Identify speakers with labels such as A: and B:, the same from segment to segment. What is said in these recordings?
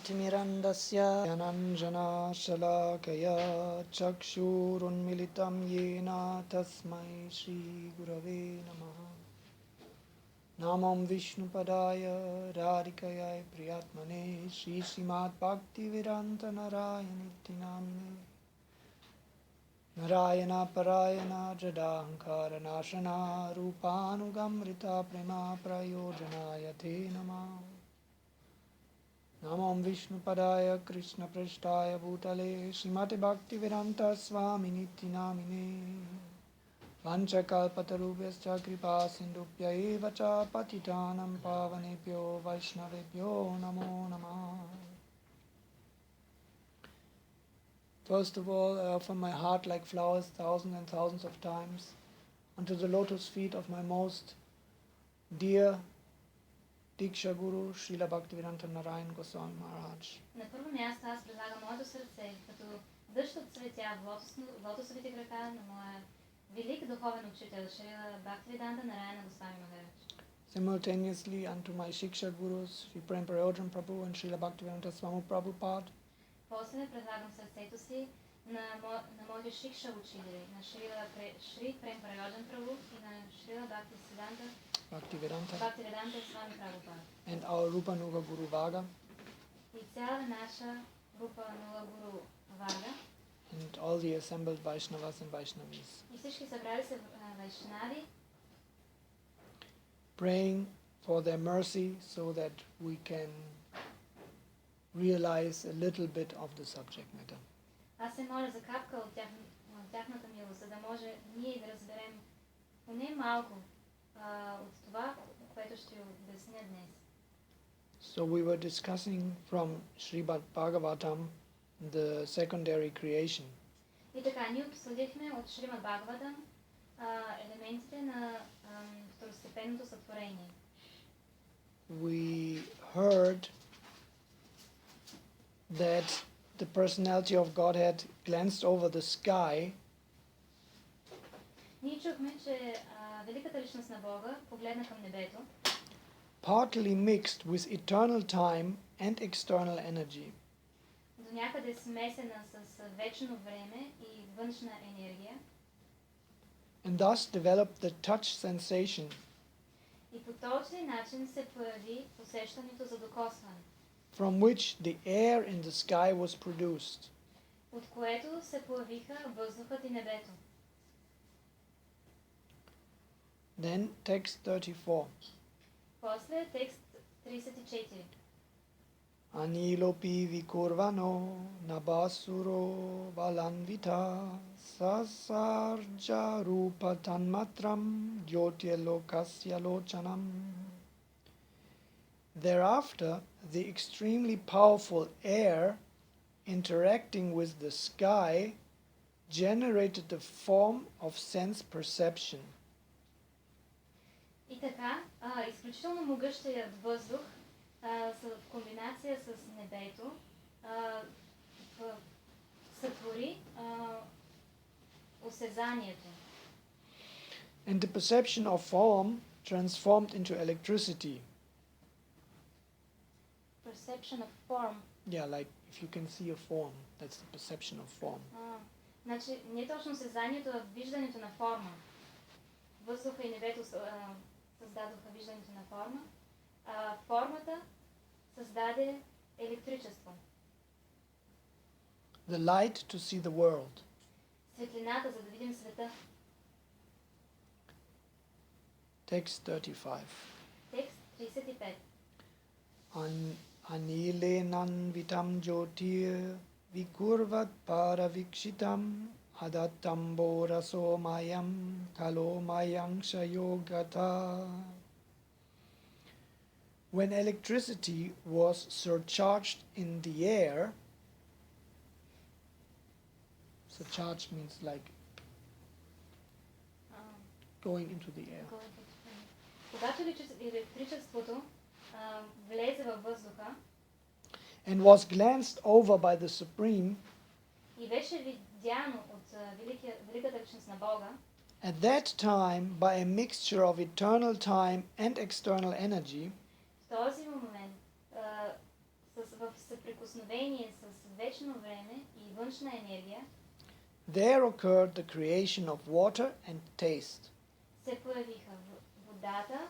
A: ज्ञानतिमिरन्दस्य ज्ञानाञ्जनशलाकया चक्षुरुन्मिलितं येन तस्मै श्रीगुरवे नमः। नमो विष्णुपदाय राधिकायै प्रियात्मने श्रीश्रीमद्भक्तिवेदान्तनारायणीति नामिने नारायणपरायण जडाहंकारनाशना रूपानुगमृता प्रेमा प्रयोजनाय ते नमः। नमो विष्णुपदाय कृष्णपृष्ठाय भूतले श्रीमते भक्तिवेदान्त स्वामिनिति नामिने वंशकल्पतरुभ्यश्च कृपा सिन्धुभ्य एव च पतितानां पावनेभ्यो वैष्णवेभ्यो नमो नमः। First of all, I offer my heart like flowers thousands and thousands of times unto the lotus feet of my most dear Diksha Guru, Srila Bhaktivedanta Narayan Goswami Maharaj.
B: На първо място аз предлагам моето сърце, като дъжд от цветя в лотосовите крака на моя велик духовен учител, Шрила Бхакtivedanta Нараяна Госвами Махарадж.
A: Simultaneously unto my Shiksha Gurus, Sri Brajendra Prabhu and Srila Bhaktivedanta Swami Prabhupada.
B: После предлагам сърцето си на моите Шикша учители, на Шри Прем Прабhu и на Шрила Бхакtivedanta Swami Prabhupada.
A: And our Rupa Nuga Guru Vaga.
B: И цяла наша Руpa Nuga Guru Vaga.
A: And all the assembled Vaishnavas and Vaishnavis.
B: И всички събрали се вайшнави.
A: Praying for their mercy so that we can realize a little bit of the subject matter.
B: Аз се моля за капка от тяхната милост, за да може ние да разберем поне малко от това, което ще обясня днес.
A: So we were discussing from Srimad Bhagavatam the secondary creation.
B: И така, ние обсъдихме от Шримад Бхагаватам елементите на второстепенното сътворение.
A: We heard that the personality of Godhead glanced over the sky.
B: Ние чухме, че великата личност на Бога погледна към небето.
A: Partly mixed with eternal time and external energy.
B: До някъде смесена с вечно време и външна енергия.
A: And thus developed the touch sensation.
B: И по този начин се появи усещането за докосване.
A: From which the air in the sky was produced.
B: От което се появиха въздухът и небето.
A: Then text 34.
B: После текст 34.
A: Anilopi vikurvano nabasuro valanvita sasarja rupa tanmatram jyotirlokasya lochanam. Thereafter, the extremely powerful air interacting with the sky generated the form of sense perception.
B: И така, изключително могъщият въздух в комбинация с небето сътвори осезанието.
A: And the perception of form transformed into electricity.
B: Perception of form.
A: Yeah, like if you can see a form, that's the perception of form.
B: Значи, не точно осезанието, а виждането на форма. Въздуха и небето създадоха виждането на форма, а формата създаде електричество.
A: The light to see the world.
B: Светлината, за да видим света.
A: Text 35.
B: Текст 35.
A: Anilenan vitam jyotir vikurvat paravikshitam adatambo raso mayam kalo mayang shayogata. When electricity was surcharged in the air, surcharged means like going into the air.
B: Когато електричеството влезе във въздуха
A: and was glanced over by the Supreme,
B: и беше видяно от великата личност на Бога,
A: at that time, by a mixture of eternal time and external energy,
B: в този момент в съприкосновение с вечно време и външна енергия,
A: there occurred the creation of water and taste.
B: се появиха водата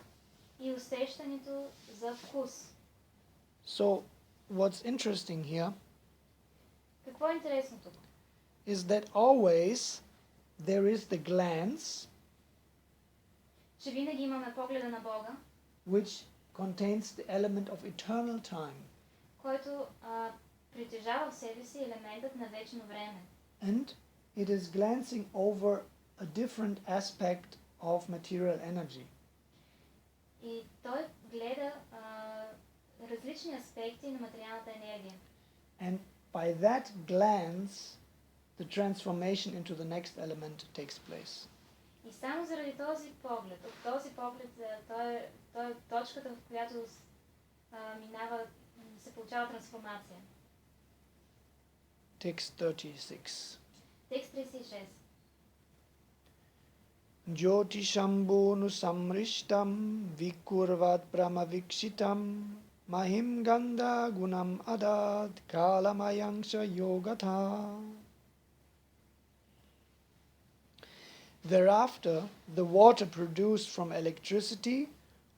B: и усещането за вкус.
A: So, what's interesting here
B: Какво е интересно тук?
A: is that always there is the glance
B: Че винаги имаме погледа на Бога,
A: which contains the element of eternal time.
B: който притежава в себе си елементът на вечно време.
A: And it is glancing over a different aspect of material energy.
B: И той гледа различни аспекти на материалната енергия.
A: And by that glance, the transformation into the next element takes place.
B: И само заради този поглед, от този поглед, той е точката, в която се получава трансформация.
A: Text 36.
B: Текст 36.
A: Jyotishambonu samrishtam vikurvat brahmavikshitam mahim ganda gunam adad kalamayangsha yogatha. Thereafter, the water produced from electricity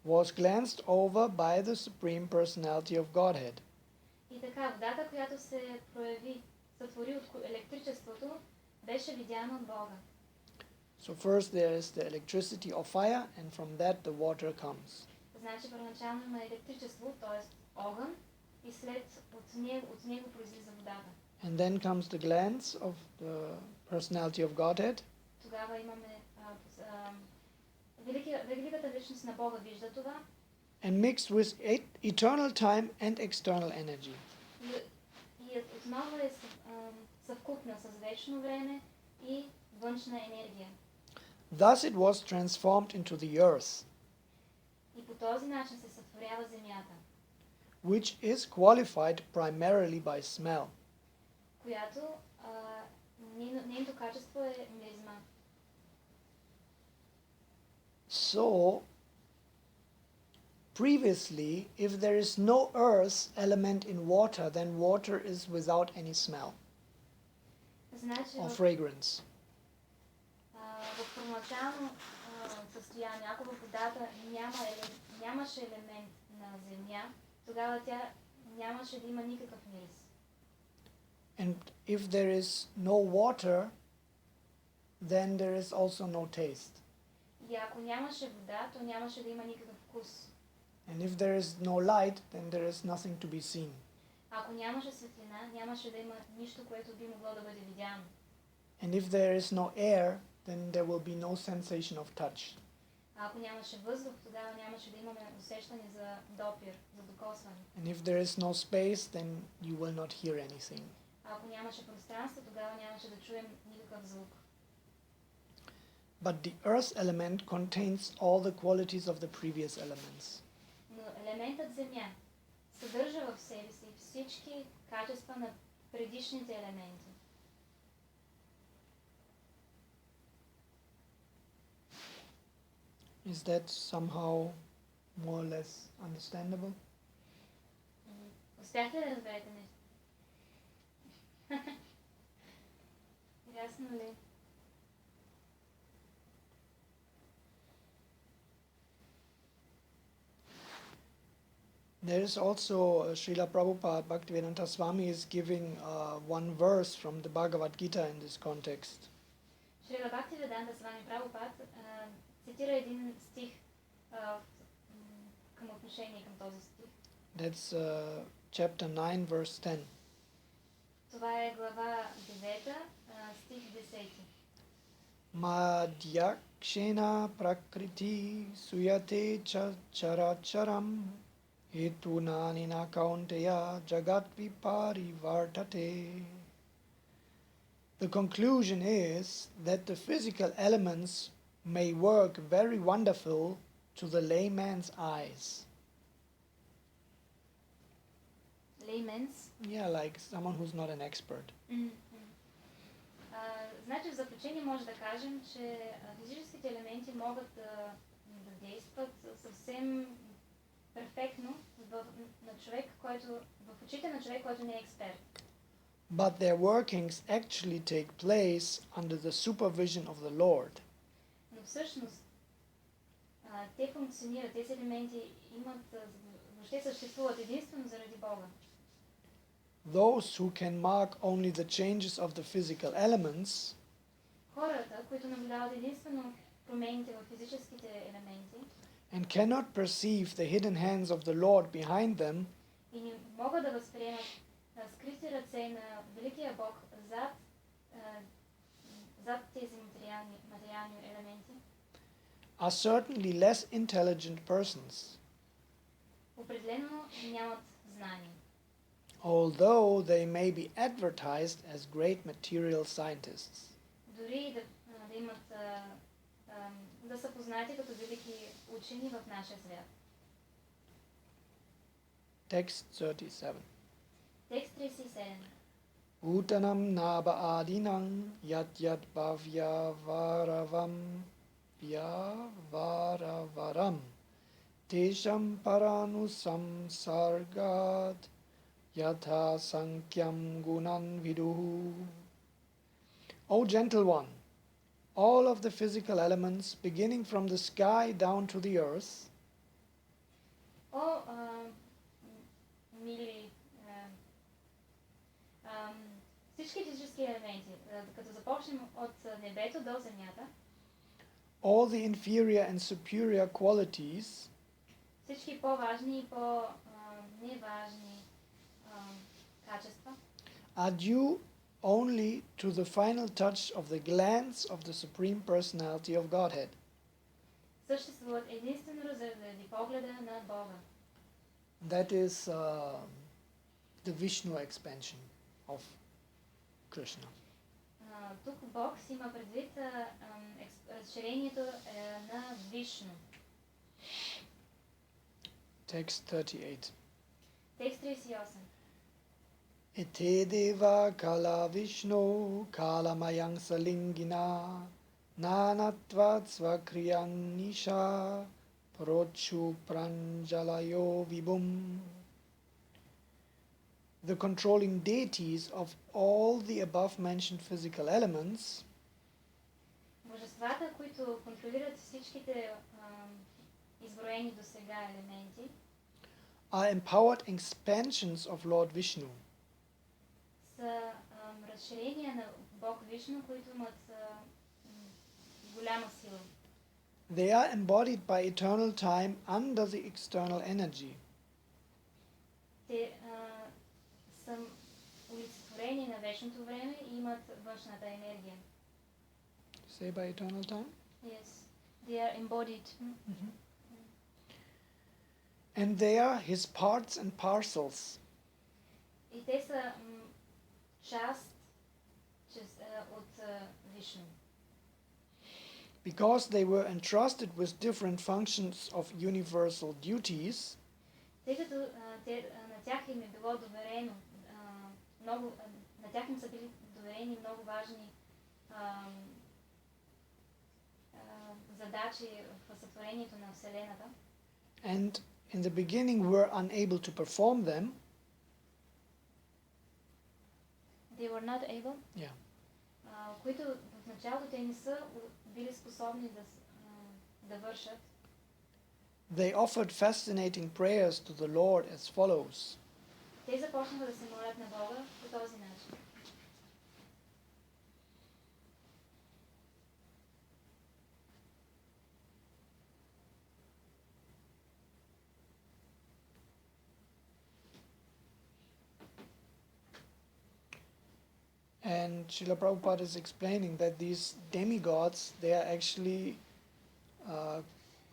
A: was glanced over by the Supreme Personality of Godhead.
B: И така, водата, която се сътвори от електричеството, беше видяна от Бога.
A: So first there is the electricity of fire, and from that the water comes.
B: Значи първоначално има електричество, т.е. огън, и след от него произлиза водата.
A: And then comes the glance of the Personality of Godhead.
B: Тогава имаме великата вечност на Бога вижда това.
A: And mixed with eternal time and external energy.
B: И отново е съвкупна с вечно време и външна енергия.
A: Thus it was transformed into the earth,
B: И по този начин се сътворява земята,
A: which is qualified primarily by smell.
B: която нейното качество е миризма.
A: So, previously, if there is no earth element in water, then water is without any smell
B: Значи
A: or fragrance.
B: в първоначално състояние, ако във водата нямаше елемент на земя, тогава тя нямаше да има никакъв мирис.
A: And if there is no water, then there is also no taste.
B: И ако нямаше вода, то нямаше да има никакъв вкус.
A: And if there is no light, then there is nothing to be seen.
B: Ако нямаше светлина, нямаше да има нищо, което би могло да бъде видяно.
A: And if there is no air, then there will be no sensation of touch.
B: А ако нямаше въздух, тогава нямаше да имаме усещане за допир, за докосване.
A: And if there is no space, then you will not hear anything.
B: А ако нямаше пространство, тогава нямаше да чуем никакъв звук.
A: But the earth element contains all the qualities of the previous elements.
B: Но елементът земя съдържа в себе си всички качества на предишните елементи.
A: Is that somehow more or less understandable?
B: Успяхте да разберете нещо? Ясно ли?
A: There is also Srila Prabhupada, Bhaktivedanta Swami is giving one verse from the Bhagavad Gita in this context.
B: Шрила Бхактиведанта Свами Прабхупад цитира един стих към отношение към този стих.
A: That's chapter 9, verse 10.
B: Това е глава 9, стих 10.
A: Madhyakshena prakriti suyate characharam hetunanina kaunteya jagat viparivartate. The conclusion is that the physical elements may work very wonderful to the layman's eyes.
B: Layman's?
A: Yeah, like someone who's not an expert.
B: Значи в заключение може да кажем, че физическите елементи могат да действат съвсем перфектно на човек, който, в очите на човек, който не е експерт.
A: But their workings actually take place under the supervision of the Lord.
B: Но всъщност те функционират, тези елементи имат, въобще съществуват единствено заради Бога.
A: Those who can mark only the changes of the physical elements
B: Хората, които наблюдават единствено промените в физическите елементи
A: and cannot perceive the hidden hands of the Lord behind them
B: и не могат да възприемат скрити ръце на Великия Бог зад тези материални елементи,
A: are certainly less intelligent persons,
B: определено нямат знание.
A: although they may be advertised as great material scientists.
B: Дори да имат, да са познати като велики учени в нашия свят.
A: Text 37.
B: Текст 37.
A: Utanam naba adinam yat yat bhavyavaram tesham paranusam sargat yatha sankyam gunan viduhu. O gentle one, all of the physical elements beginning from the sky down to the earth
B: О, мили, всички физически елементи, като започнем от небето до земята,
A: all the inferior and superior qualities
B: всички по-важни и по-неважни качества
A: are due only to the final touch of the glance of the Supreme Personality of Godhead.
B: съществуват единствено заради погледа на Бога.
A: That is the Vishnu expansion of Krishna.
B: Тук Бог си има предвид разширението на Вишну.
A: Text 38.
B: Текст 38.
A: Ete deva kala Vishnu kala mayang salingina nanatvat svakriyang nisha prochu pranjalayo vibhum. The controlling deities of all the above-mentioned physical elements
B: Божествата, които контролират всичките изброени до сега елементи,
A: are empowered expansions of Lord Vishnu.
B: са разширения на Бог Вишну, които имат голяма сила.
A: They are embodied by eternal time under the external energy.
B: Те са олицетворени на вечното време и имат външната енергия.
A: Say by eternal time?
B: Yes, they are embodied.
A: And they are his parts and parcels.
B: И те са част от Вишну.
A: Because they were entrusted with different functions of universal duties,
B: Тъй като на тях им е било доверено на тях им са били доверени много важни задачи в сътворението на Вселената.
A: and in the beginning were unable to perform them,
B: They were not able.
A: Yeah.
B: Които в началото те не са били способни да вършат.
A: they offered fascinating prayers to the Lord as follows.
B: Те започнаха да се молят на Бога по този начин.
A: And Srila Prabhupada is explaining that these demigods, they are actually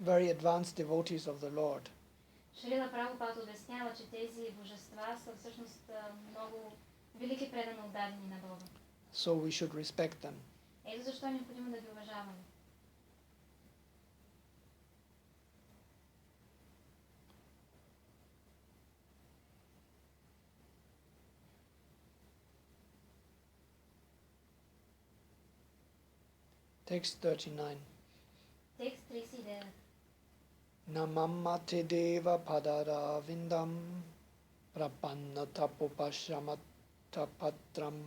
A: very advanced devotees of the Lord.
B: Шрила Прабхупад обяснява, че тези божества са всъщност много велики предано отдадени на Бога.
A: So we should respect them.
B: Ето защо е необходимо да ги уважаваме.
A: Text 39.
B: Текст 39.
A: Namammate deva padara vindam prapannata popashamata patram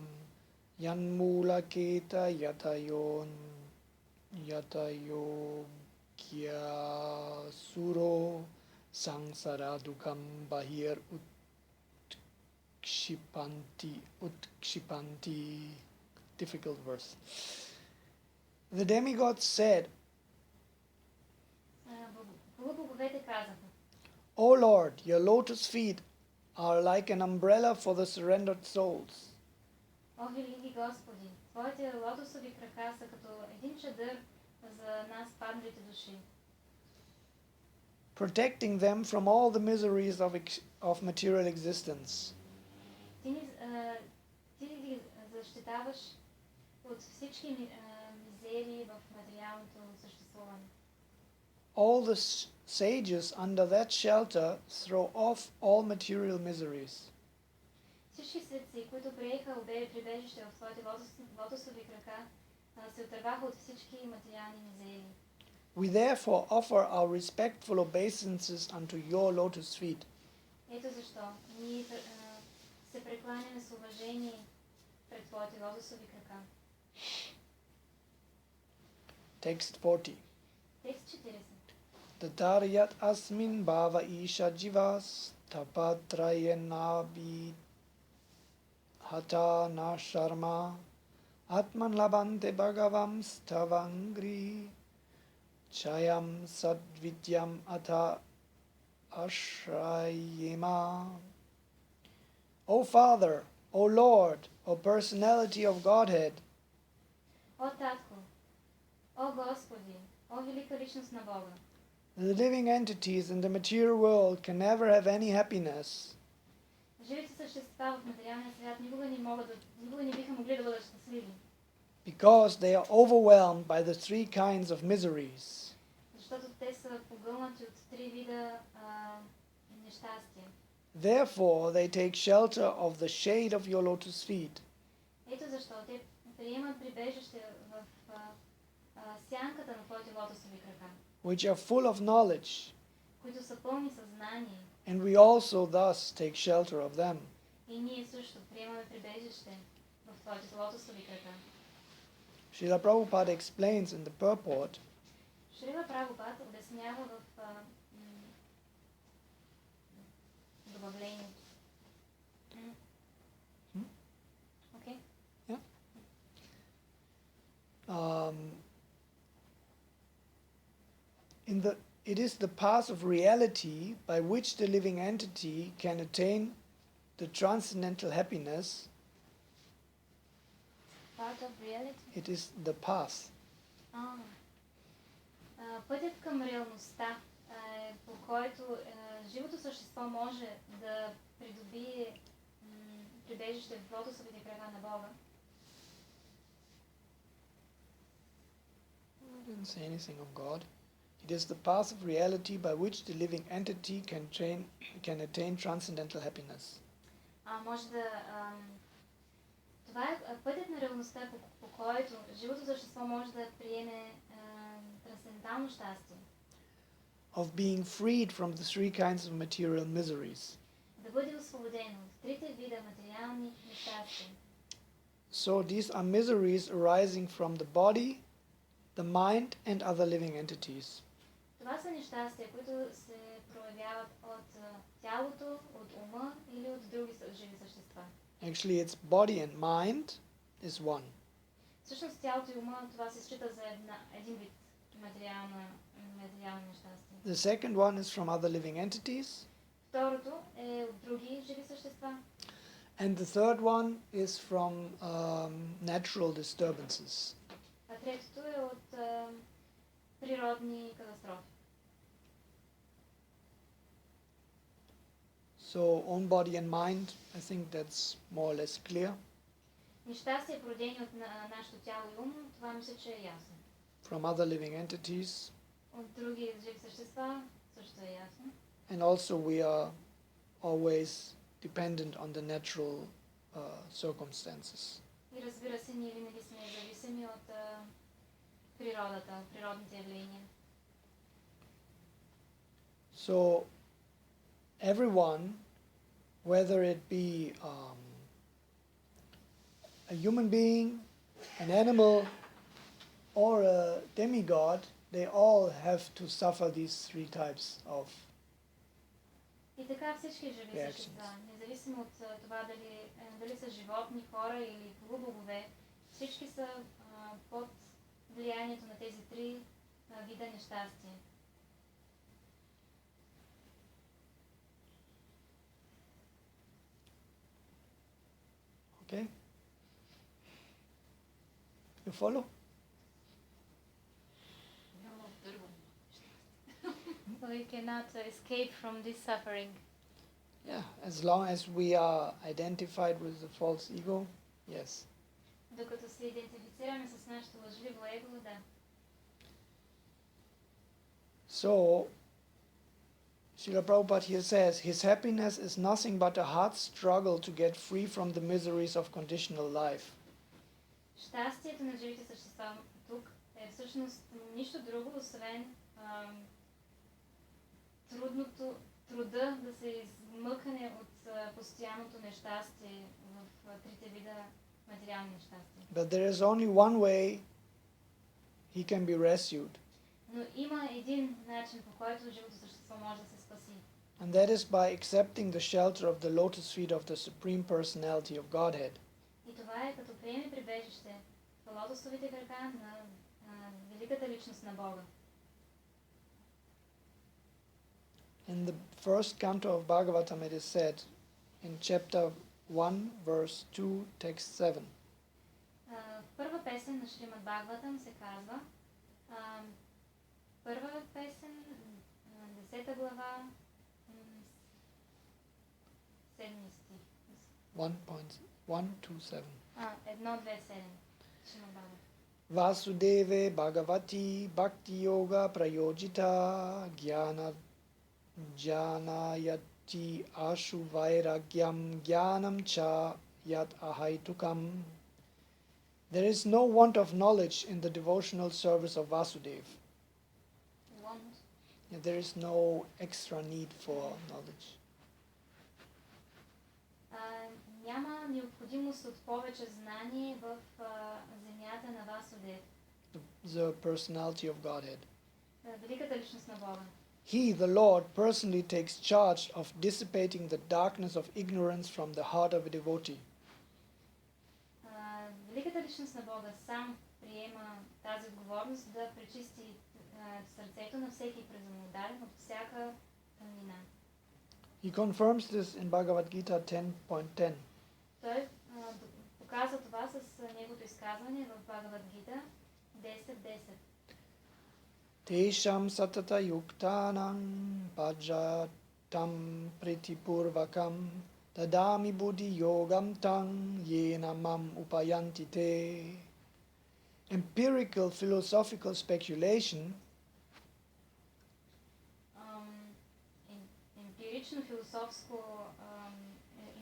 A: yanmula keta yatayogya suro sangsara dukam bahir utshipanti. Difficult verse. The demigods said, O Lord, your lotus feet are like an umbrella for the surrendered souls.
B: О, велики Господи, Твоите лотосови крака са като един чадър за нас падналите души.
A: Protecting them from all the miseries of material existence.
B: Ти ги защитаваш от всички мизерии в материалното съществуване.
A: All the sages under that shelter throw off all material miseries.
B: Всички светци, които приеха прибежище в Твоите лотосови крака, се отърваха от всички материални мизерии.
A: We therefore offer our respectful obeisances unto your lotus feet.
B: Ето защо ние се прекланяме с уважение пред Твоите лотосови крака.
A: Text 40.
B: Текст 40.
A: Tataryat asmin bhava isha jivas tapatrayenabi hata na sharma atman labante bhagavam stavangri chayam sadvidyam atha ashrayema. O Father, O Lord, O Personality of Godhead,
B: О Татко, о Господи, о велика личност на Бога,
A: the living entities in the material world can never have any happiness
B: живите същества в материалния свят никога не биха могли да бъдат щастливи,
A: because they are overwhelmed by the three kinds of miseries.
B: защото те са погълнати от три вида нещастия.
A: Therefore, they take shelter of the shade of your lotus feet.
B: Ето защо те приемат прибежище в сянката на Твоите лотосови крака,
A: Which are full of knowledge,
B: които са пълни съзнание.
A: and we also thus take shelter of them.
B: И ние също приемаме прибежище в Твоите лотосови крака.
A: Srila Prabhupada explains in the purport
B: Шрила Прабхупад обяснява в добавлението. Okay.
A: Yeah. It is the path of reality by which the living entity can attain the transcendental happiness.
B: Part of reality.
A: It is the path.
B: Пътят към реалността, по който живото същество може да придобие прибежище в лотосовите крака на Бога.
A: I didn't say anything of God. It is the path of reality by which the living entity can attain transcendental happiness.
B: Може да... Това е пътят на реалността, по който живото същество може да приеме трансцендентално щастие.
A: Of being freed from the three kinds of material miseries.
B: Да бъде освободено от трите вида материални нещастия.
A: So these are miseries arising from the body, the mind, and other living entities.
B: Това са нещастия, които се проявяват от тялото, от ума или от други живи същества.
A: Actually, it's body and mind is one.
B: Всъщност тялото и ума, това се счита за един вид материални нещастия.
A: The second one is from other living entities.
B: Второто е от други живи същества.
A: And the third one is from natural disturbances.
B: А третото е от природни катастрофи.
A: So own body and mind, I think that's more or less clear.
B: Нещастия, породени от нашето тяло и ум, това мисля, че е ясно.
A: From other living entities.
B: От други живи същества също е ясно.
A: And also we are always dependent on the natural circumstances.
B: И разбира се, ние винаги сме зависими от природата, природните явления.
A: So everyone, whether it be a human being, an animal, or a demigod, they all have to suffer these three types of
B: И така всички живи същества, независимо от това дали са животни, хора или полубогове, всички са под влиянието на тези три вида нещастие.
A: Okay? You follow?
B: So we cannot escape from this suffering.
A: Yeah, as long as we are identified with the false ego, yes.
B: Докато се идентифицираме с нашето лъжливо его, да.
A: So, Srila Prabhupada here says, his happiness is nothing but a hard struggle to get free from the miseries of conditional life.
B: Щастието на живите същества тук е всъщност нищо друго, освен труда да се измъкне от постоянното нещастие в трите вида материални нещастия.
A: But there is only one way he can be rescued.
B: Но има един начин, по който живото същество може да се спаси.
A: And that is by accepting the shelter of the lotus feet of the Supreme Personality of Godhead.
B: И това е като приеме прибежище в лотосовите крака на великата личност на Бога.
A: In the first canto of Bhagavatam it is said, in chapter 1, verse 2, text 7.
B: В първа песен на Шримад Бхагаватам се казва, първа песен, 10 глава, 7 стих.
A: 1:127.
B: 1:2:7. Шримад Бхагаватам.
A: Vasudeve Bhagavati bhakti-yoga prayojita jnanayati ashu vairagyam jnanam cha yat ahaitukam. There is no want of knowledge in the devotional service of Vasudeva. There is no extra need for knowledge.
B: Няма необходимост от повече знание в земята на Васудев.
A: The personality of Godhead.
B: Великата личност на Бога.
A: He, the Lord, personally takes charge of dissipating the darkness of ignorance from the heart of a devotee.
B: Великата личност на Бога сам приема тази отговорност да пречисти сърцето на всеки презумодарен от всяка тъмнина.
A: He confirms this in Bhagavad Gita 10.10.
B: Той показва това с неговото изказване в Бхагавад Гита 10.10.
A: Tesham satata yuktanam bhajatam pritipurvakam tadami buddhi yogam tang yena mam upayanti te. Empirical philosophical speculation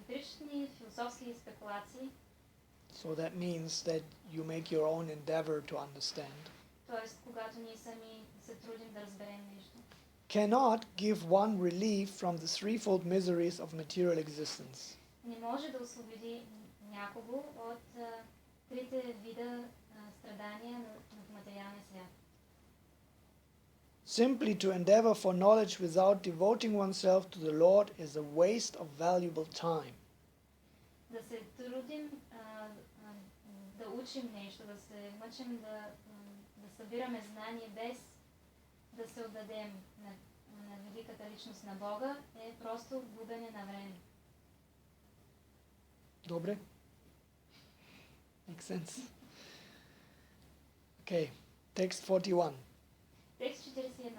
B: емпирични философски спекулации.
A: So that means that you make your own endeavor to understand.
B: Тоест, когато ние сами се трудим да разберем нещо.
A: Cannot give one relief from the threefold miseries of material existence.
B: Не може да освободи някого от трите вида страдания в материалния свят.
A: Simply to endeavor for knowledge without devoting oneself to the Lord is a waste of valuable time.
B: Да се трудим да учим нещо, да се мъчим да събираме знание без да се отдадем на великата личност на Бога е просто губене на време.
A: Добре? Makes sense. Okay, text 41.
B: Текст 41.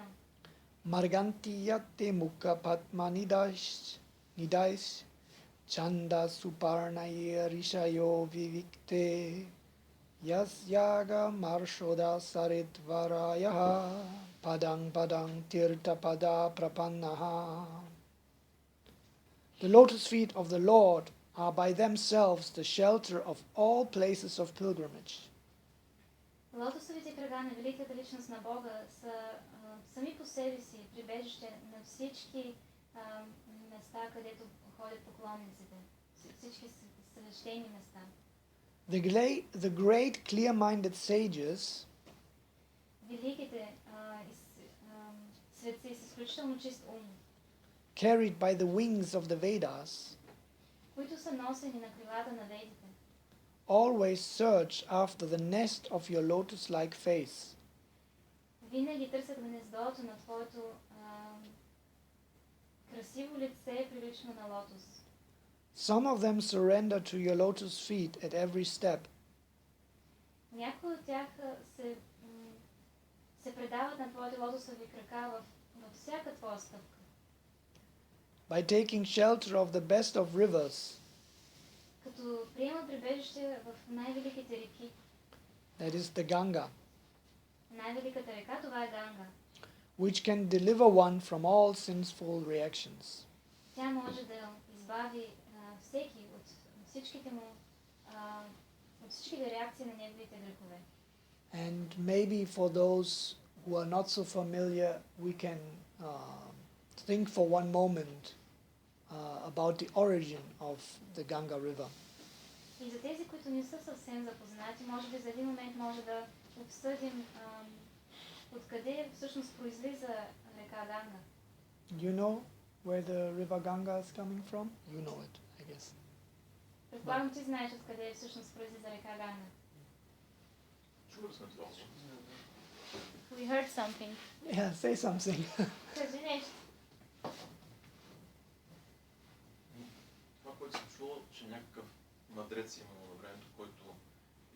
A: Margantiyate mukha patma nidais chanda suparnaya rishayo vivikte yasyaga marshoda saridvarayaha padang padang tirta pada prapannaha. The lotus feet of the Lord are by themselves the shelter of all places of pilgrimage.
B: Лотосовите кръга на великата личност на Бога са сами по себе си прибежище на всички места, където ходят поклонниците. Всички свещени места.
A: The great clear-minded sages
B: Великите светци с изключително чист ум,
A: carried by the wings of the Vedas,
B: които са носени на крилата на ведите,
A: always search after the nest of your lotus-like face.
B: винаги търсят гнездото на твоето красиво лице, прилично на лотос.
A: Some of them surrender to your lotus feet at every step.
B: Някои от тях се предават на твоите лотосови крака във всяка твоя стъпка.
A: By taking shelter of the best of rivers,
B: Като приемат прибежище в най-великите реки.
A: that is the Ganga,
B: Най-великата река, това е Ганга.
A: which can deliver one from all sinful reactions.
B: Тя може да избави всеки от всичките му от всичките реакции на неговите грехове.
A: And maybe for those who are not so familiar, we can think for one moment about the origin of the Ganga River.
B: И за тези, които не са съвсем запознати, може би за един момент може да обсъдим откъде всъщност произлиза река Ганга.
A: Do you know where the river Ganga is coming from? You know it, I guess.
B: Предполагам, ти знаеш откъде всъщност произлиза река Ганга. We heard something.
A: Yeah, say something.
B: Кажи нещо.
C: Това, което съм чувал, че някакъв мъдрец имал на времето, който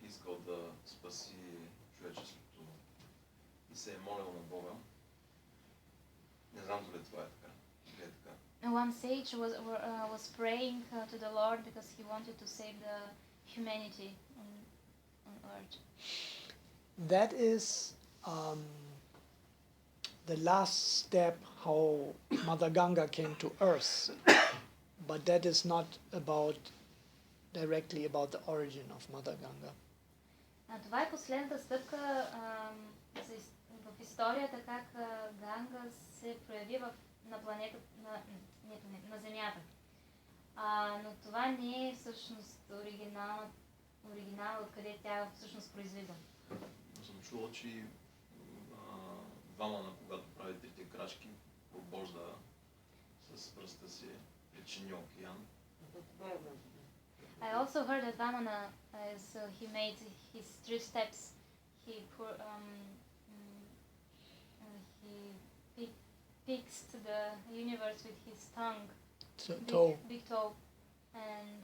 C: искал да спаси човечеството и се е молил на Бога. Не знам дали това е така. Дали е така.
B: One sage was praying to the Lord because he wanted to save the humanity on earth.
A: That is the last step how Mother Ganga came to earth. But that is not directly about the origin of Mother Ganga.
B: Това е последната стъпка в историята, как Ганга се прояви на планетата, на Земята. Но това не е всъщност оригинал, откъде тя всъщност произлиза.
C: Но съм чувал, че Вамана, когато прави трите крачки, пробожда с пръста си причини океан.
B: I also heard that Vamana, as he made his 3 steps, he fixed the universe with his tongue, big toe, and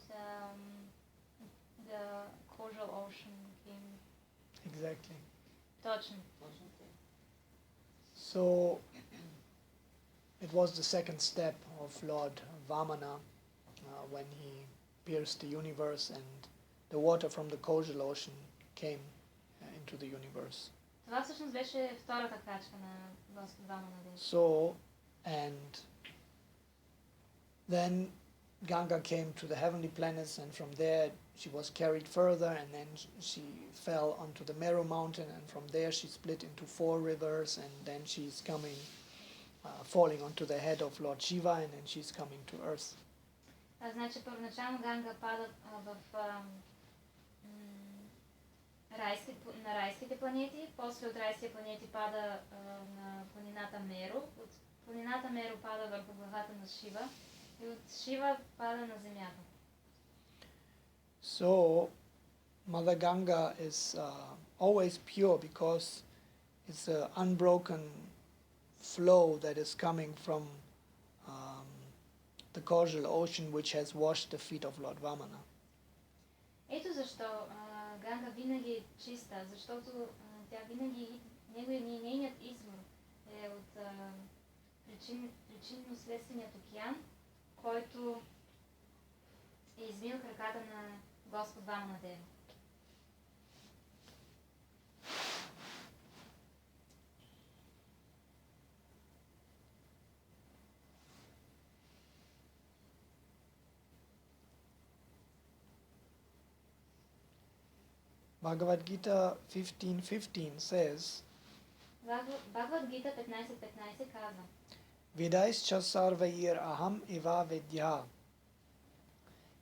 B: the causal ocean came.
A: Exactly.
B: Точно.
A: So it was the second step of Lord Vamana when he pierced the universe and the water from the causal ocean came into the universe.
B: Това всъщност беше втората крачка на Господ Вамана.
A: So, and then Ganga came to the heavenly planets, and from there she was carried further, and then she fell onto the Meru mountain, and from there she split into 4 rivers, and then she's coming, falling onto the head of Lord Shiva, and then she's coming to earth.
B: Значи първоначално Ганга пада на райските планети, после от райските планети пада на планината Меру, от планината Меру пада върху главата на Шива и от Шива пада на земята.
A: So, Mother Ganga is always pure because it's an unbroken flow that is coming from the causal ocean which has washed the feet of Lord Vamana.
B: Ето защо Ганга винаги е чиста, защото тя винаги, нейният извор е от причинно-следственият океан, който е измил краката на Господ Вамана Дева.
A: Bhagavad Gita 15:15 says,
B: Бхагавад Гита 15.15 казва:
A: Vedaischa sarvair aham eva vedya.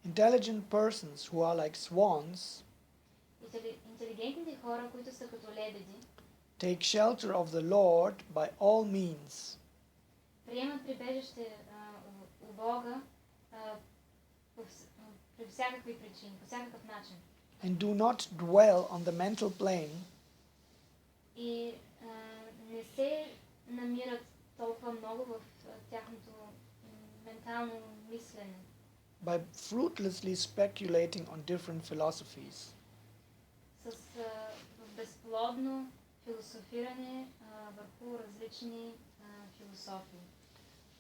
A: Intelligent persons who are like swans
B: Интелигентните хора, които са като лебеди,
A: take shelter of the Lord by all means.
B: приемат прибежище у Бога при всякакви причини, по всякакъв начин.
A: And do not dwell on the mental plane,
B: И не се намират толкова много в тяхното ментално мислене,
A: by fruitlessly speculating on different philosophies.
B: с безплодно философиране върху различни философии.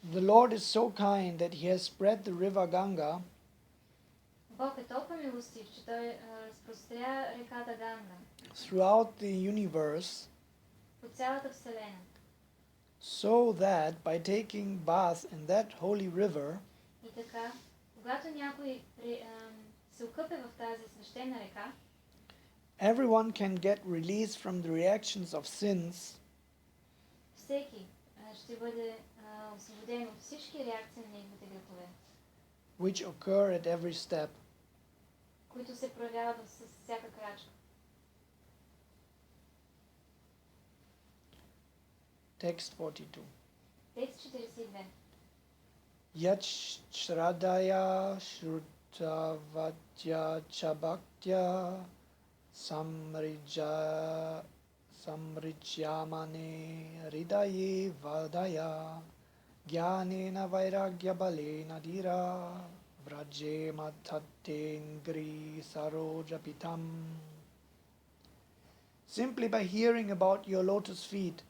A: The Lord is so kind that He has spread the river Ganga
B: Бог е толкова милостив, че Той разпростря реката Ганга
A: throughout the universe,
B: по цялата Вселена,
A: so that by taking bath in that holy river,
B: и така, когато някой се окъпе в тази свещена река,
A: everyone can get release from the reactions of sins
B: всеки ще бъде освободен от всички реакции на неговите грехове,
A: which occur at every step.
B: които се проявяват във всяка крачка.
A: Text 42.
B: Текст 42.
A: Yat shradaya shrutavatya chabhaktya samrijyamane hridaye vadaya jnanena vairagya balena dhira vraje mathatengri sarojapitam. Simply by hearing about your lotus feet,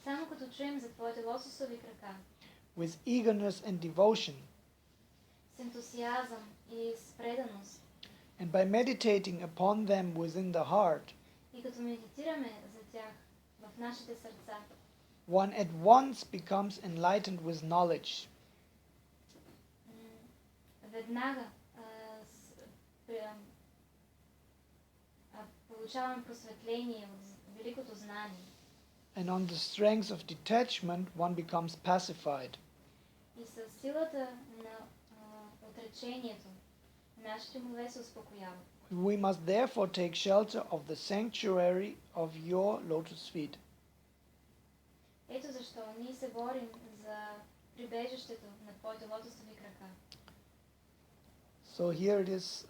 B: Само като чуем за твоите лотосови крака,
A: with eagerness and devotion,
B: с ентусиазъм и с преданост,
A: and by meditating upon them within the heart,
B: и като медитираме за тях в нашите сърца,
A: one at once becomes enlightened with knowledge.
B: Веднага получаваме просветление от великото знание.
A: And on the strength of detachment, one becomes pacified.
B: И със силата на отречението, нашите умове се успокояват.
A: We must therefore take shelter of the sanctuary of your lotus feet.
B: Ето защо ние се борим за прибежището на твоите лотосови крака.
A: So here it is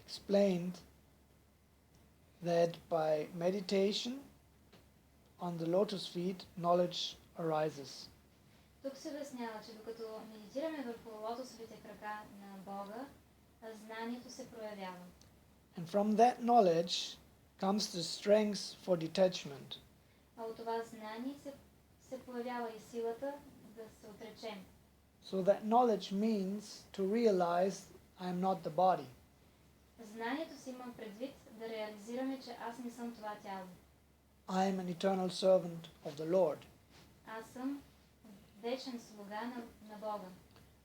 A: explained that by meditation on the lotus feet, knowledge arises.
B: Тук се обяснява, че докато медитираме върху лотосовите крака на Бога, знанието се проявява.
A: And from that knowledge comes the strength for detachment.
B: А от това знание се появява и силата да се отречем.
A: So that knowledge means to realize I am not the body.
B: Знанието си има предвид да реализираме, че аз не съм това тяло.
A: I am an eternal servant of the Lord.
B: Аз съм вечен слуга на Бога.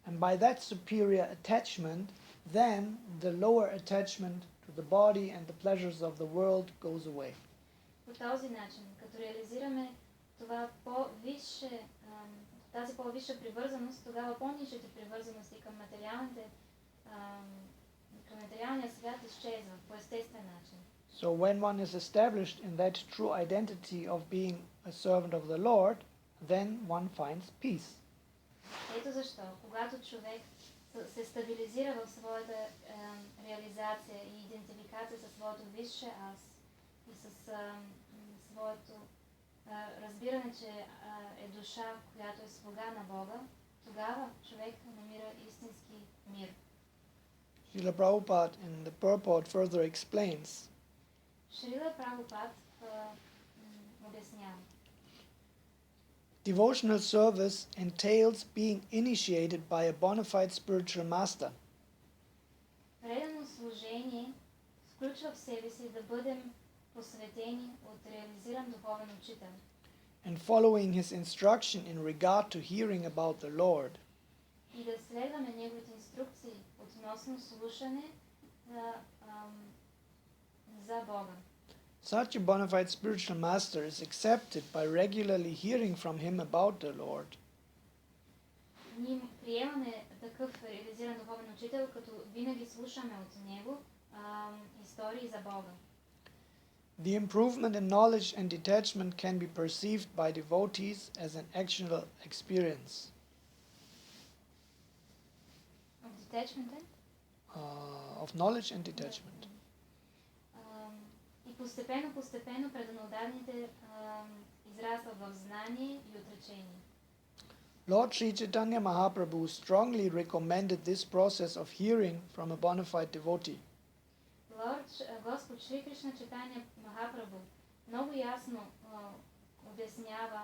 A: And by that superior attachment, then the lower attachment to the body and the pleasures of the world goes away.
B: По този начин, като реализираме това тази по-висша привързаност, тогава по-нишите привързаности към материалния свят изчезват по естествен начин.
A: So when one is established in that true identity of being a servant of the Lord, then one finds peace.
B: Ето защо, когато човек се стабилизира в своята реализация и идентификация със своето висше аз и с своето разбиране, че е душа, която е слуга на Бога, тогава човек намира истински мир.
A: Srila Prabhupada in the purport further explains
B: Шрила Прабхупад обяснява.
A: Devotional service entails being initiated by a bona fide spiritual master.
B: Предано служение включва в себе си да бъдем посветени от реализиран духовен учител.
A: And following his instruction in regard to hearing about the Lord.
B: И да следваме неговите инструкции относно слушане за Бога.
A: Such a bona fide spiritual master is accepted by regularly hearing from him about the Lord.
B: Ние приемаме такъв реализиран духовен учител, като винаги слушаме от него истории за Бога.
A: The improvement in knowledge and detachment can be perceived by devotees as an actual experience.
B: Of detachment,
A: Of knowledge and detachment.
B: И постепенно преданодадените израстват в знание и отречение.
A: Lord Sri Chaitanya Mahaprabhu strongly recommended this process of hearing from a bona fide devotee.
B: Господ Шри Кришна Чайтания Махапрабху много ясно обяснява,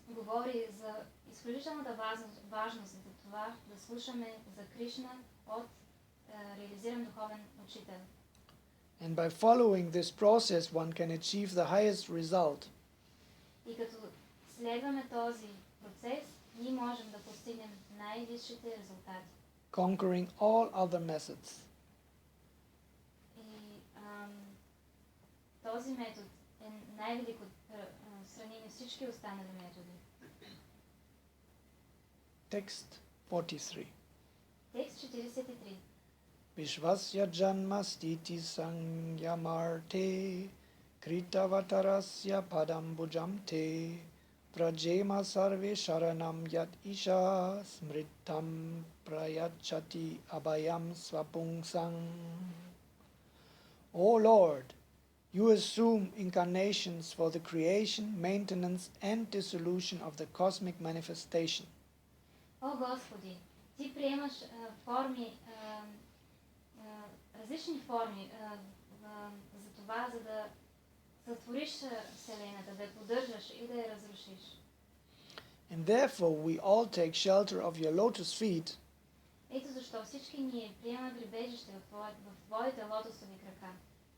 B: говори за изключителната важност за това да слушаме за Кришна от реализиран духовен учител.
A: And by following this process, one can achieve the highest result.
B: И като следваме този процес, ние можем да постигнем най-висшите резултати.
A: Conquering all other methods.
B: И този метод е най-велик в сравнение с всички останали методи.
A: Text 43.
B: Текст 43.
A: Vishvasya janma stiti sanyamarthe kritavatarasya padam bujamte prajema sarve sharanam yat isha smritam prayachati abhayam svapungsang. O Lord, you assume incarnations for the creation, maintenance and dissolution of the cosmic manifestation.
B: О Господи, ти приемаш форми, различни форми за това, за да сътвориш Вселената, да я поддържаш и да я разрушиш.
A: And therefore we all take shelter of your lotus feet.
B: Ето защо всички ние приемаме прибежище в твоите лотосови крака.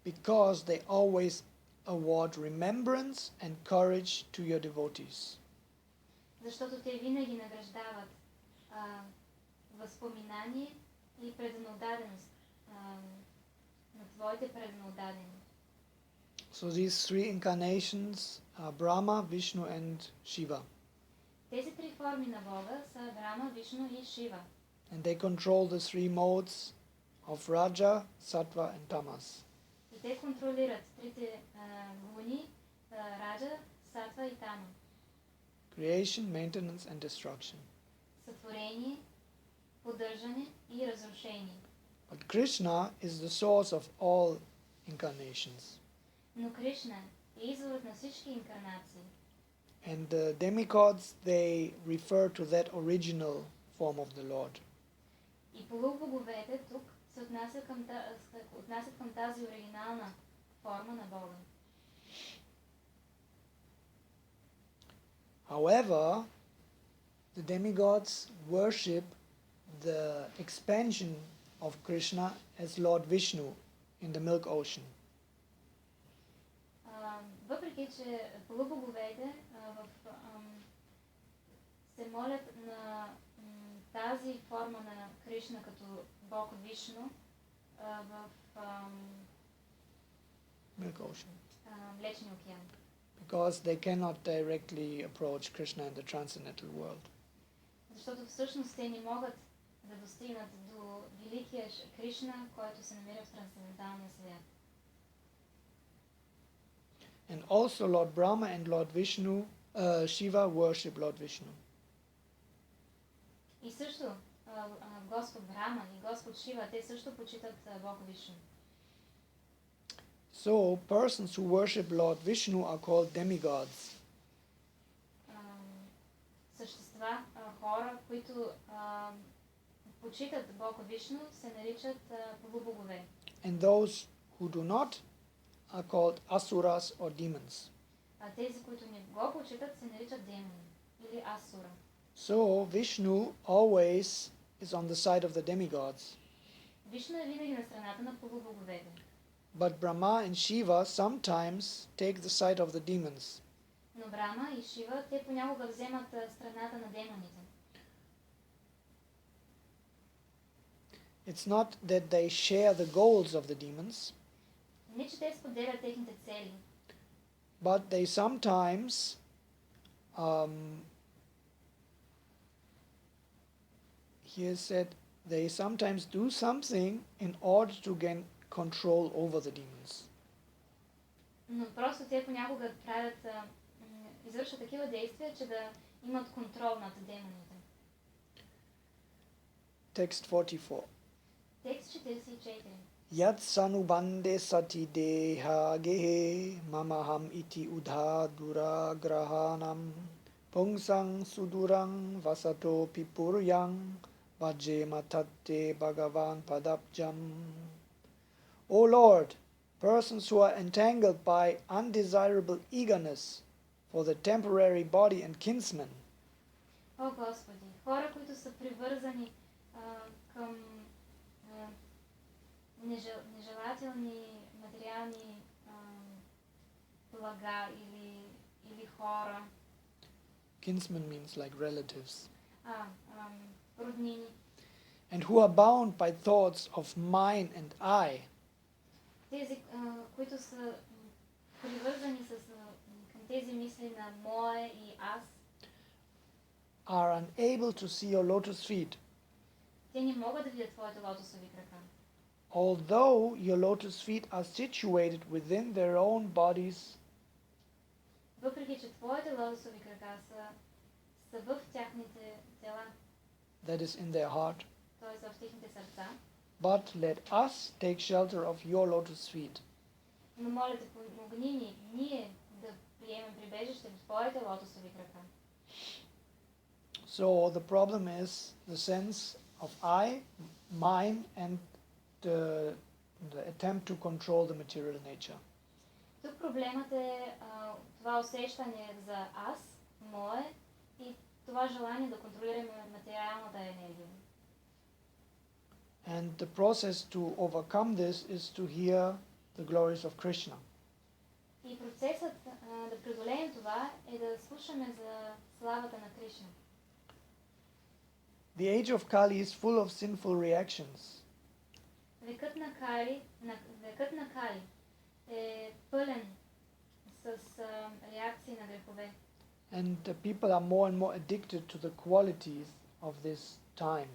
A: Because they always award remembrance and courage to your devotees.
B: Защото те винаги награждават възпоминание и преданодаденост на твоите преданодадени.
A: So these three incarnations are Brahma, Vishnu and Shiva.
B: Тези три форми на Бога са Брама, Вишну и Шива.
A: And they control the three modes of Raja, Sattva and Tamas.
B: И те контролират трите гуни, Раджа, Сатва и Тама.
A: Creation, maintenance and destruction.
B: Сътворение, поддържане и разрушение.
A: But Krishna is the source of all incarnations.
B: Но Кришна е изворът на всички инкарнации.
A: And the demigods, they refer to that original form of the Lord.
B: И полубоговете тук се отнасят към тази оригинална форма на Бога.
A: However, the demigods worship the expansion of Krishna as Lord Vishnu in the Milk Ocean.
B: Въпреки че полубоговете се молят на тази форма на Кришна като Бог Вишну в
A: Milk Ocean.
B: Млечния океан.
A: Because they cannot directly approach Krishna in the transcendental world.
B: Защото всъщност те не могат да достигнат до великия Кришна, който се намира в трансценденталния свят.
A: And also Lord Brahma and Lord Vishnu, Shiva worship Lord Vishnu.
B: И също Господ Брахма и Господ Шива, те също почитат Бог Вишну.
A: So persons who worship Lord Vishnu are called demigods.
B: Същества, хора, които почитат Бог Вишну, се наричат полубогове.
A: And those who do not are called asuras or demons.
B: А тези, които не го почитат, се наричат демони или асура.
A: So Vishnu always is on the side of the demigods.
B: Вишну е винаги на страната на полубоговете.
A: But Brahma and Shiva sometimes take the side of the demons.
B: Но Брахма и Шива, те понякога вземат страната на демоните.
A: It's not that they share the goals of the demons.
B: Не, че те споделят техните цели,
A: but they sometimes here said they sometimes do something in order to gain control over the demons.
B: но просто те понякога правят, извършват такива действия, че да имат контрол над демоните.
A: Text 44.
B: Текст 44.
A: Yat sanubande sati deha gehe mamaham iti udha dura grahanam pungsang sudurang vasato pipuryang vaje matatte bhagavan padabjam. O Lord, persons who are entangled by undesirable eagerness for the temporary body and kinsmen,
B: О, Господи, хора, които са привързани към нежелателни материални блага или хора.
A: kinsmen means like relatives,
B: Роднини.
A: and who are bound by thoughts of mine and I,
B: Тези, които са привързани към тези мисли на мое и аз,
A: are unable to see your lotus feet,
B: те не могат да видят твоите лотосови крака.
A: although your lotus feet are situated within their own bodies,
B: Въпреки че твоите лотосови крака са в тяхните тела,
A: that is in their heart,
B: т.е. в техните сърца.
A: but let us take shelter of your lotus feet.
B: Но моля те, помогни ни ние да приемем прибежище в твоите лотосови крака.
A: So the problem is the sense of I, mine, and the attempt to control the material nature.
B: Тук проблемът е това усещане за аз, мое, и това желание да контролираме материалната енергия.
A: And the process to overcome this is to hear the glories of Krishna.
B: И процесът да преодолеем това е да слушаме за славата на Кришна.
A: The age of Kali is full of sinful reactions.
B: Векът на Кали е пълен с реакции на грехове.
A: And the people are more and more addicted to the qualities of this time.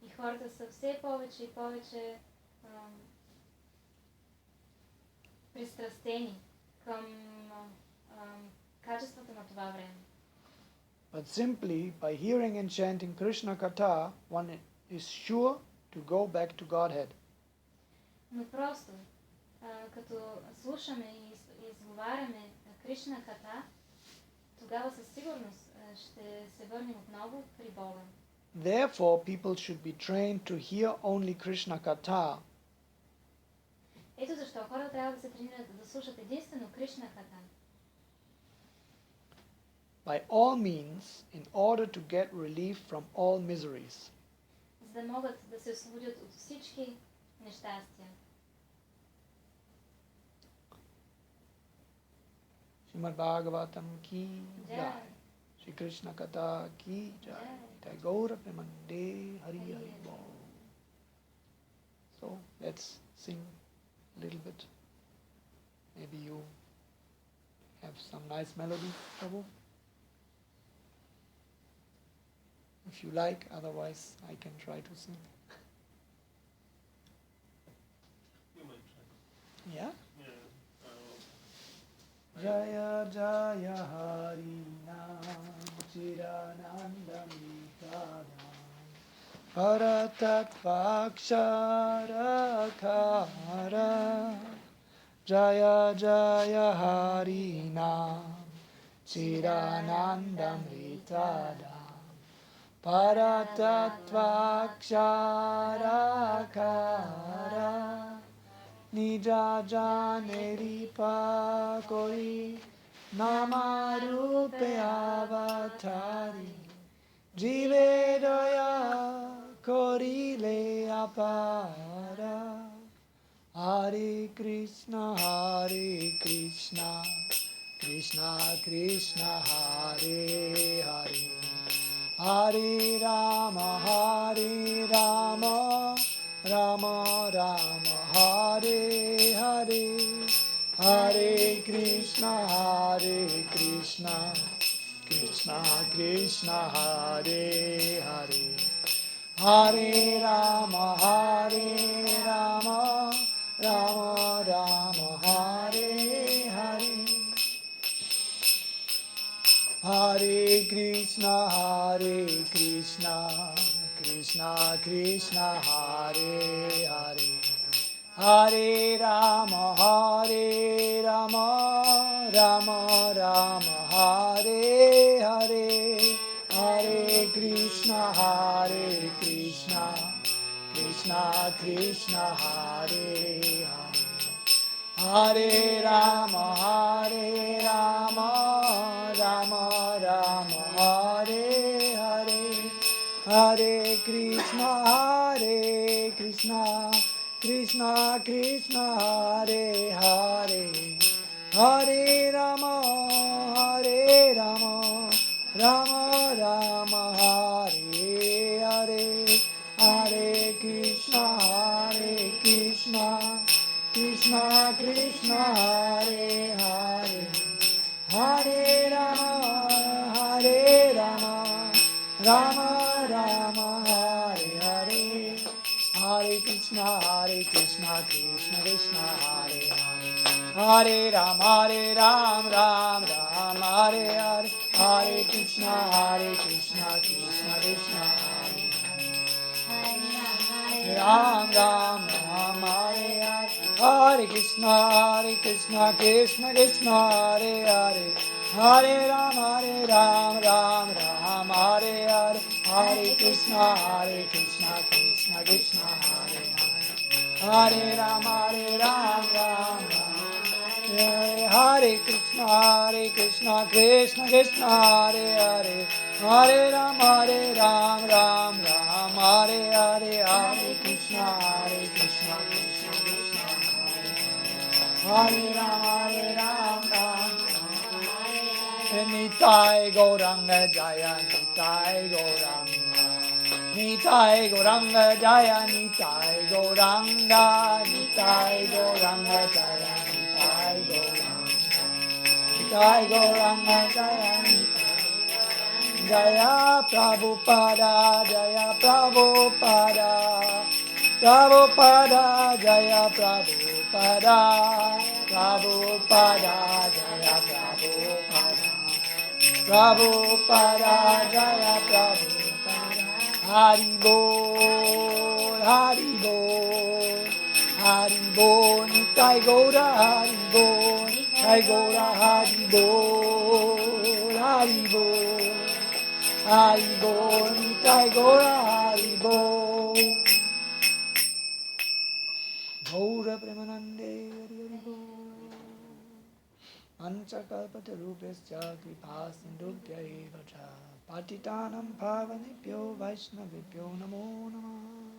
B: И хората са все повече и повече пристрастени към качествата на това време.
A: But simply by hearing and chanting Krishna Katha, one is sure to go back to Godhead.
B: Но просто, като слушаме и изговаряме Кришна Ката, тогава със сигурност ще се върнем отново при Бога.
A: Therefore, people should be trained to hear only Krishna Katha.
B: Ето защо хората трябва да се тренират да слушат единствено Кришна Ката.
A: By all means, in order to get relief from all miseries.
B: За да могат да се освободят от всички нещастия.
A: Srimad Bhagavatam ki
B: Jai.
A: jai. Shri Krishna Katha ki jai. Jai Gaura Pemande Hari Hari Bol. So let's sing a little bit. Maybe you have some nice melody, Prabhu. If you like, otherwise I can try to sing.
D: You might try.
A: Yeah?
D: Yeah.
A: Jaya Jaya Hari Nam Chiranandamritada Paratatvakshara Jaya Jaya Hari Nam Chiranandamritada Paratatvakshara Nija jane pa kori namarupe avatari jive daya korile apara Hare Krishna Krishna Krishna Hare Hare Hare Rama Rama Rama Hare Hare Hare Krishna Krishna Krishna Hare Hare Hare Rama Rama Rama Hare Hare Hare Krishna Krishna Krishna Hare Hare Hare Rama Rama Rama Hare Hare Hare Krishna Krishna Krishna Hare Hare Hare Rama Rama Rama Hare Hare Hare Krishna Krishna Krishna Hare Hare Hare Rama Rama Rama Hare Hare Hare Krishna Krishna Krishna Hare Hare Hare Rama Rama Hare Hare Hare Krishna Krishna Krishna Hare Hare Hare Rama Rama Hare Hare Hare Krishna Krishna Krishna Hare Hare Ram Hare Hare Hare Krishna Krishna Krishna Hare Hare Hare Rama Ram Hare Hare Hare Krishna Krishna Krishna Hare Hare Hare Rama Ram Hare Krishna Krishna Krishna Hare Hare Hare Rama Ram Hare Hare Hare Krishna Krishna Krishna Hare Rama Nitai Gauranga Jaya Nitai Gauranga Nitai Gauranga Jaya Nitai Gauranga Nitai Gauranga Jaya Nitai Gauranga Jaya Jaya Prabhupada Jaya Prabhupada Prabhupada Jaya Prabhupada Prabhupada Jaya Prabhupada Prabhupada Jaya Prabhupada Hari Bol Hari Bol Hari Bol Nitai Gaura Hari Bol Nitai Gaura Hari Bol Hari Bol Hari Bol Nitai Gaura Hari Bol Gaura Premanande Hari Bol Anchakalpatarubhyascha kripasindubhya eva cha Patitanam pavanebhyo vaishnavibhyo namo namah